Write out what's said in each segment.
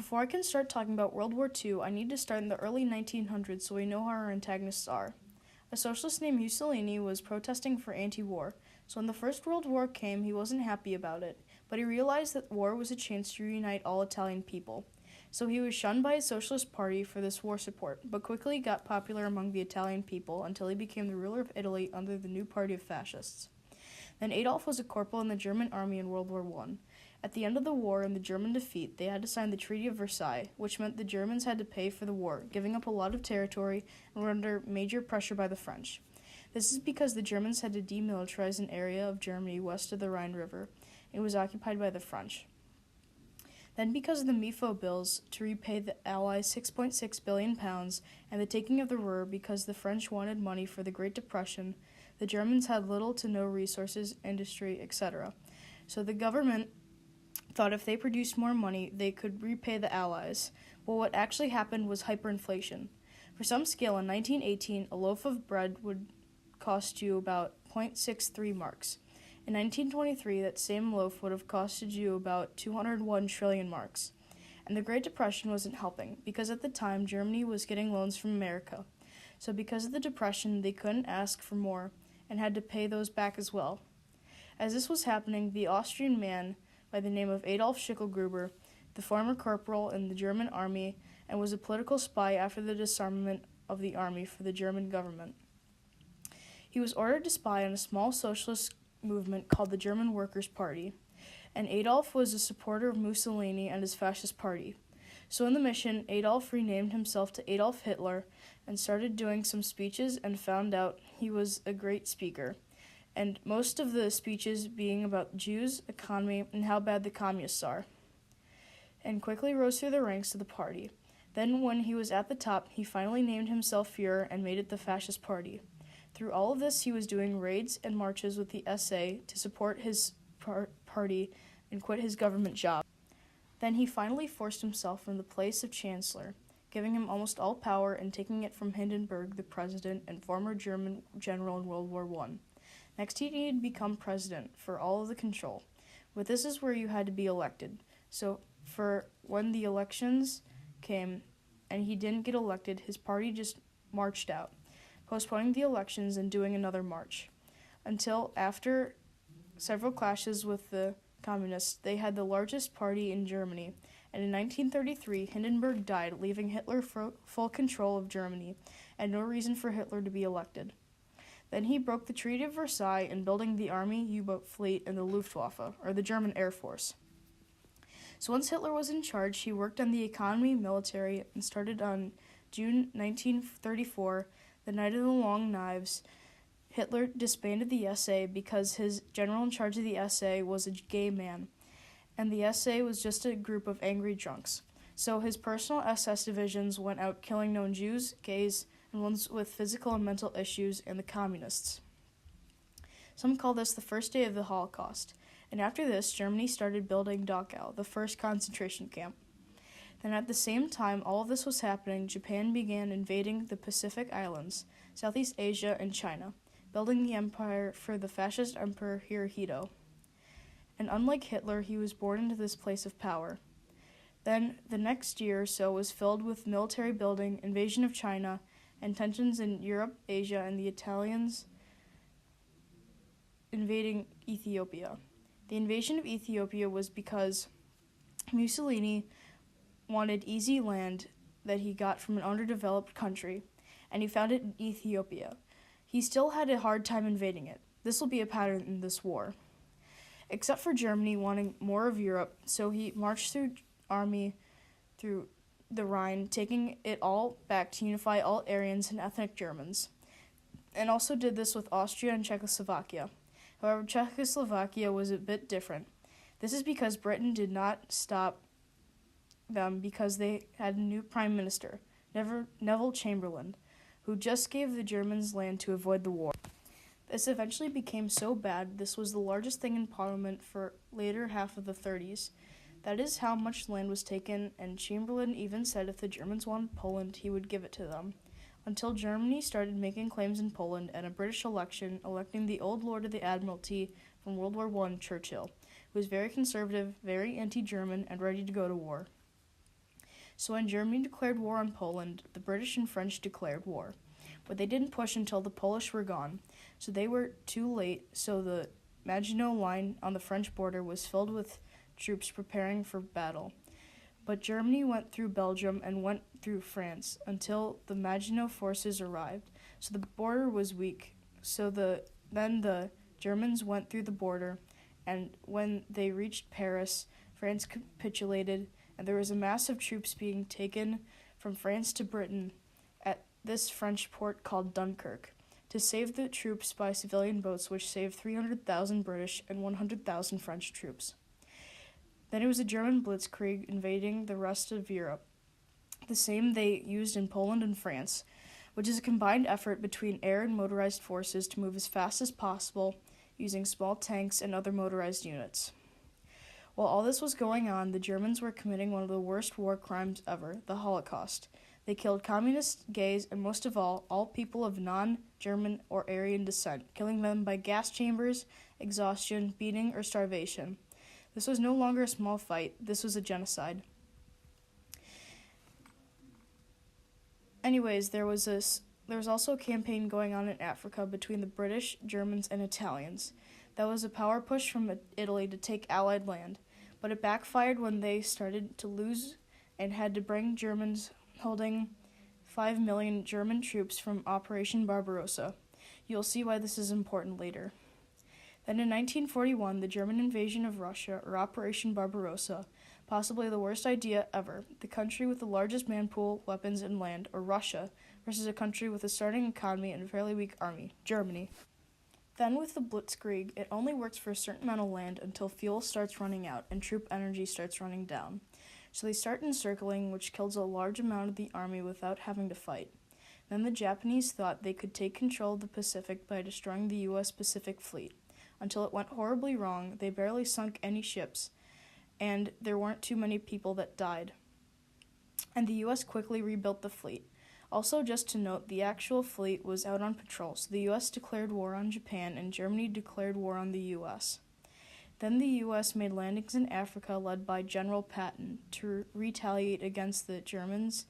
Before I can start talking about World War II, I need to start in the early 1900s so we know how our antagonists are. A socialist named Mussolini was protesting for anti-war, so when the First World War came, he wasn't happy about it, but he realized that war was a chance to reunite all Italian people. So he was shunned by his Socialist Party for this war support, but quickly got popular among the Italian people until he became the ruler of Italy under the new party of fascists. Then Adolf was a corporal in the German army in World War I. At the end of the war and the German defeat, they had to sign the Treaty of Versailles, which meant the Germans had to pay for the war, giving up a lot of territory and were under major pressure by the French. This is because the Germans had to demilitarize an area of Germany west of the Rhine River. It was occupied by the French. Then, because of the Mefo bills to repay the Allies £6.6 billion and the taking of the Ruhr because the French wanted money for the Great Depression, the Germans had little to no resources, industry, etc. So the government thought if they produced more money, they could repay the Allies. But what actually happened was hyperinflation. For some scale, in 1918, a loaf of bread would cost you about 0.63 marks. In 1923, that same loaf would have costed you about 201 trillion marks. And the Great Depression wasn't helping, because at the time, Germany was getting loans from America. So because of the Depression, they couldn't ask for more, and had to pay those back as well. As this was happening, the Austrian man by the name of Adolf Schicklgruber, the former corporal in the German army, and was a political spy after the disarmament of the army for the German government. He was ordered to spy on a small socialist movement called the German Workers' Party, and Adolf was a supporter of Mussolini and his fascist party. So in the mission, Adolf renamed himself to Adolf Hitler and started doing some speeches and found out he was a great speaker, and most of the speeches being about Jews, economy, and how bad the communists are, and quickly rose through the ranks of the party. Then when he was at the top, he finally named himself Führer and made it the Fascist Party. Through all of this, he was doing raids and marches with the SA to support his party and quit his government job. Then he finally forced himself from the place of Chancellor, giving him almost all power and taking it from Hindenburg, the president and former German general in World War I. Next, he needed to become president for all of the control. But this is where you had to be elected. So for when the elections came and he didn't get elected, his party just marched out, postponing the elections and doing another march. Until after several clashes with the communists, they had the largest party in Germany. And in 1933, Hindenburg died, leaving Hitler full control of Germany and no reason for Hitler to be elected. Then he broke the Treaty of Versailles in building the army, U-boat fleet, and the Luftwaffe, or the German Air Force. So once Hitler was in charge, he worked on the economy, military, and started on June 1934, the night of the Long Knives. Hitler disbanded the SA because his general in charge of the SA was a gay man, and the SA was just a group of angry drunks. So his personal SS divisions went out killing known Jews, gays, and ones with physical and mental issues, and the communists. Some call this the first day of the Holocaust, and after this, Germany started building Dachau, the first concentration camp. Then at the same time all of this was happening, Japan began invading the Pacific Islands, Southeast Asia, and China, building the empire for the fascist Emperor Hirohito. And unlike Hitler, he was born into this place of power. Then the next year or so was filled with military building, invasion of China, and tensions in Europe, Asia, and the Italians invading Ethiopia. The invasion of Ethiopia was because Mussolini wanted easy land that he got from an underdeveloped country, and he found it in Ethiopia. He still had a hard time invading it. This will be a pattern in this war. Except for Germany wanting more of Europe, so he marched through army through the Rhine, taking it all back to unify all Aryans and ethnic Germans, and also did this with Austria and Czechoslovakia. However, Czechoslovakia was a bit different. This is because Britain did not stop them because they had a new prime minister, Neville Chamberlain, who just gave the Germans land to avoid the war. This eventually became so bad this was the largest thing in Parliament for later half of the 30s. That is how much land was taken, and Chamberlain even said if the Germans wanted Poland, he would give it to them, until Germany started making claims in Poland and a British election electing the old Lord of the Admiralty from World War I, Churchill, who was very conservative, very anti-German, and ready to go to war. So when Germany declared war on Poland, the British and French declared war. But they didn't push until the Polish were gone, so they were too late, so the Maginot Line on the French border was filled with troops preparing for battle. But Germany went through Belgium and went through France until the Maginot forces arrived, so the border was weak. Then the Germans went through the border, and when they reached Paris, France capitulated, and there was a mass of troops being taken from France to Britain at this French port called Dunkirk, to save the troops by civilian boats, which saved 300,000 British and 100,000 French troops. Then it was a German blitzkrieg invading the rest of Europe, the same they used in Poland and France, which is a combined effort between air and motorized forces to move as fast as possible using small tanks and other motorized units. While all this was going on, the Germans were committing one of the worst war crimes ever, the Holocaust. They killed communists, gays, and most of all people of non-German or Aryan descent, killing them by gas chambers, exhaustion, beating, or starvation. This was no longer a small fight. This was a genocide. Anyways, there was also a campaign going on in Africa between the British, Germans, and Italians. That was a power push from Italy to take Allied land, but it backfired when they started to lose and had to bring Germans holding 5 million German troops from Operation Barbarossa. You'll see why this is important later. Then in 1941, the German invasion of Russia, or Operation Barbarossa, possibly the worst idea ever, the country with the largest manpool, weapons, and land, or Russia, versus a country with a starting economy and a fairly weak army, Germany. Then with the blitzkrieg, it only works for a certain amount of land until fuel starts running out and troop energy starts running down. So they start encircling, which kills a large amount of the army without having to fight. Then the Japanese thought they could take control of the Pacific by destroying the U.S. Pacific Fleet. Until it went horribly wrong, they barely sunk any ships, and there weren't too many people that died. And the U.S. quickly rebuilt the fleet. Also, just to note, the actual fleet was out on patrol, so the U.S. declared war on Japan and Germany declared war on the U.S. Then the U.S. made landings in Africa led by General Patton to retaliate against the Germans,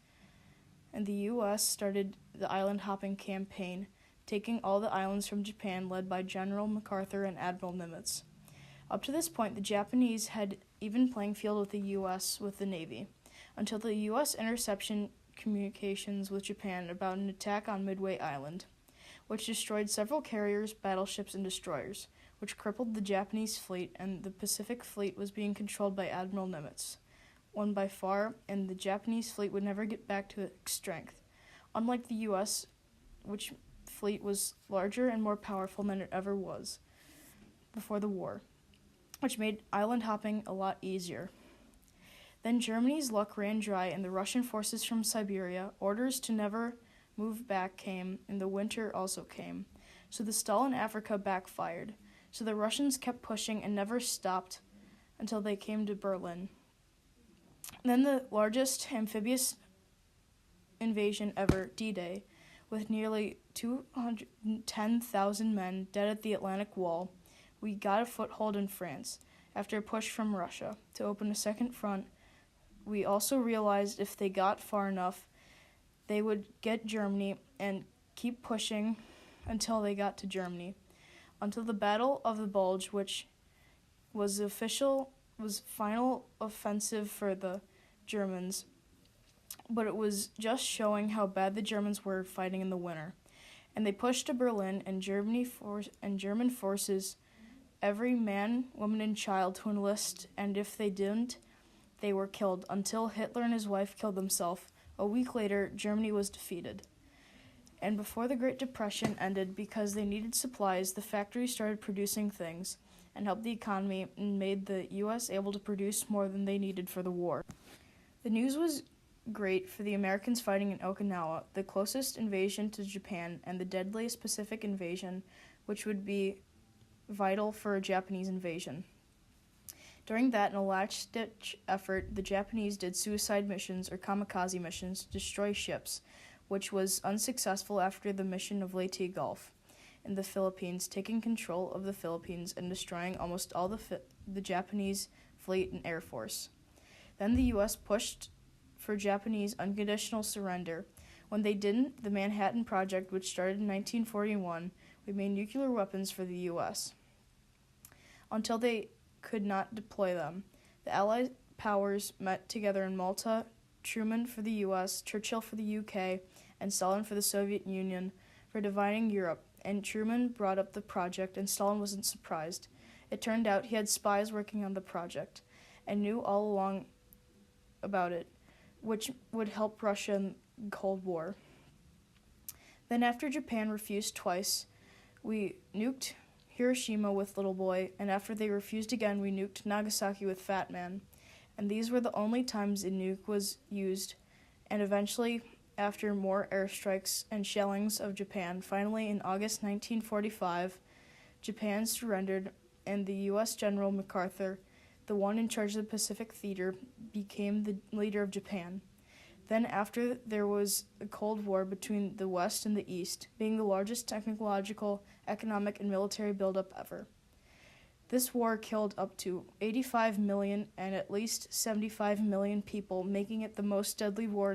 and the U.S. started the island-hopping campaign, taking all the islands from Japan led by General MacArthur and Admiral Nimitz. Up to this point, the Japanese had even playing field with the U.S. with the Navy, until the U.S. interception communications with Japan about an attack on Midway Island, which destroyed several carriers, battleships, and destroyers, which crippled the Japanese fleet, and the Pacific Fleet was being controlled by Admiral Nimitz, won by far, and the Japanese fleet would never get back to its strength. Unlike the U.S., which fleet was larger and more powerful than it ever was before the war, which made island hopping a lot easier. Then Germany's luck ran dry, and the Russian forces from Siberia, orders to never move back came, and the winter also came. So the stall in Africa backfired. So the Russians kept pushing and never stopped until they came to Berlin. Then the largest amphibious invasion ever, D-Day, with nearly 210,000 men dead at the Atlantic Wall, we got a foothold in France after a push from Russia to open a second front. We also realized if they got far enough, they would get Germany and keep pushing until they got to Germany, until the Battle of the Bulge, which was final offensive for the Germans, but it was just showing how bad the Germans were fighting in the winter. And they pushed to Berlin, and German forces every man, woman, and child to enlist, and if they didn't, they were killed, until Hitler and his wife killed themselves. A week later, Germany was defeated. And before the Great Depression ended, because they needed supplies, the factories started producing things and helped the economy and made the U.S. able to produce more than they needed for the war. The news was great for the Americans fighting in Okinawa, the closest invasion to Japan and the deadliest Pacific invasion, which would be vital for a Japanese invasion. During that, in a last-ditch effort, the Japanese did suicide missions or kamikaze missions to destroy ships, which was unsuccessful after the mission of Leyte Gulf in the Philippines, taking control of the Philippines and destroying almost all the Japanese fleet and air force. Then the U.S. pushed for Japanese unconditional surrender. When they didn't, the Manhattan Project, which started in 1941, would make nuclear weapons for the U.S. Until they could not deploy them, the Allied powers met together in Malta, Truman for the U.S., Churchill for the U.K., and Stalin for the Soviet Union, for dividing Europe, and Truman brought up the project, and Stalin wasn't surprised. It turned out he had spies working on the project, and knew all along about it, which would help Russia in the Cold War. Then after Japan refused twice, we nuked Hiroshima with Little Boy, and after they refused again, we nuked Nagasaki with Fat Man. And these were the only times a nuke was used, and eventually, after more airstrikes and shellings of Japan, finally in August 1945, Japan surrendered, and the U.S. General MacArthur, the one in charge of the Pacific Theater, became the leader of Japan. Then after, there was a Cold War between the West and the East, being the largest technological, economic, and military buildup ever. This war killed up to 85 million and at least 75 million people, making it the most deadly war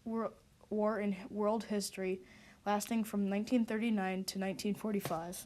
in world history, lasting from 1939 to 1945.